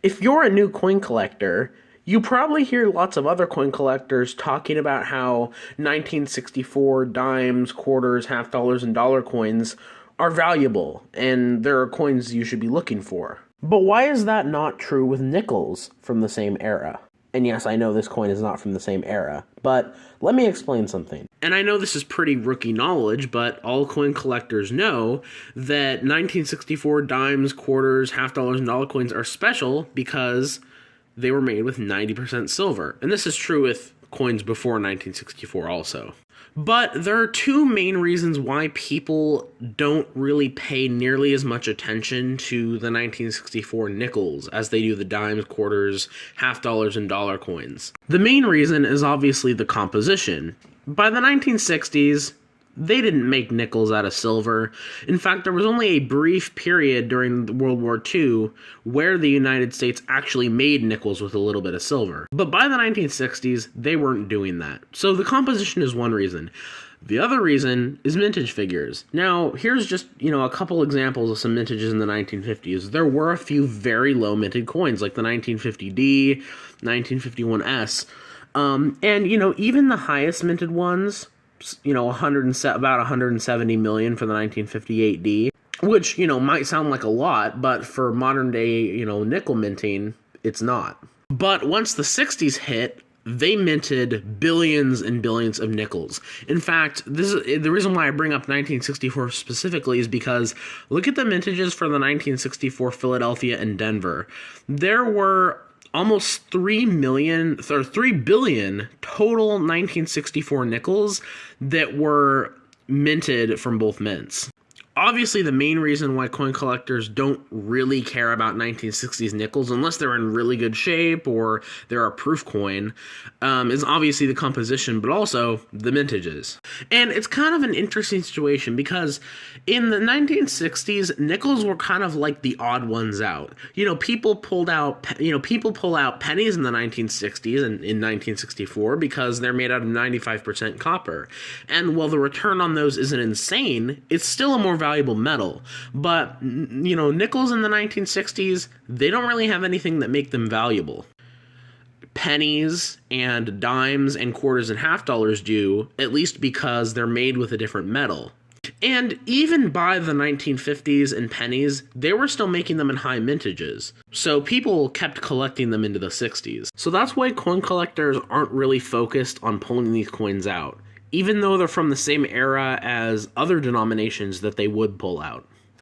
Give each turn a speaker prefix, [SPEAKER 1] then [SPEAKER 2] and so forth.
[SPEAKER 1] If you're a new coin collector, you probably hear lots of other coin collectors talking about how 1964 dimes, quarters, half dollars, and dollar coins are valuable, and there are coins you should be looking for. But why is that not true with nickels from the same era? And yes, I know this coin is not from the same era, but let me explain something. And I know this is pretty rookie knowledge, but all coin collectors know that 1964 dimes, quarters, half dollars, and dollar coins are special because they were made with 90% silver. And this is true with coins before 1964 also. But there are two main reasons why people don't really pay nearly as much attention to the 1964 nickels as they do the dimes, quarters, half dollars, and dollar coins. The main reason is obviously the composition. By the 1960s, they didn't make nickels out of silver. In fact, there was only a brief period during World War II where the United States actually made nickels with a little bit of silver. But by the 1960s, they weren't doing that. So the composition is one reason. The other reason is mintage figures. Now, here's just, a couple examples of some mintages in the 1950s. There were a few very low minted coins, like the 1950D, 1951S. And, even the highest minted ones, about 170 million for the 1958D, which, might sound like a lot, but for modern day, nickel minting, it's not. But once the 60s hit, they minted billions and billions of nickels. In fact, this is the reason why I bring up 1964 specifically is because look at the mintages for the 1964 Philadelphia and Denver. There were almost 3 billion total 1964 nickels that were minted from both mints. Obviously, the main reason why coin collectors don't really care about 1960s nickels, unless they're in really good shape or they're a proof coin, is obviously the composition, but also the mintages. And it's kind of an interesting situation because in the 1960s, nickels were kind of like the odd ones out. People pull out pennies in the 1960s and in 1964 because they're made out of 95% copper. And while the return on those isn't insane, it's still a more valuable metal. But, nickels in the 1960s, they don't really have anything that make them valuable. Pennies and dimes and quarters and half dollars do, at least because they're made with a different metal. And even by the 1950s and pennies, they were still making them in high mintages. So people kept collecting them into the 60s. So that's why coin collectors aren't really focused on pulling these coins out, even though they're from the same era as other denominations that they would pull out.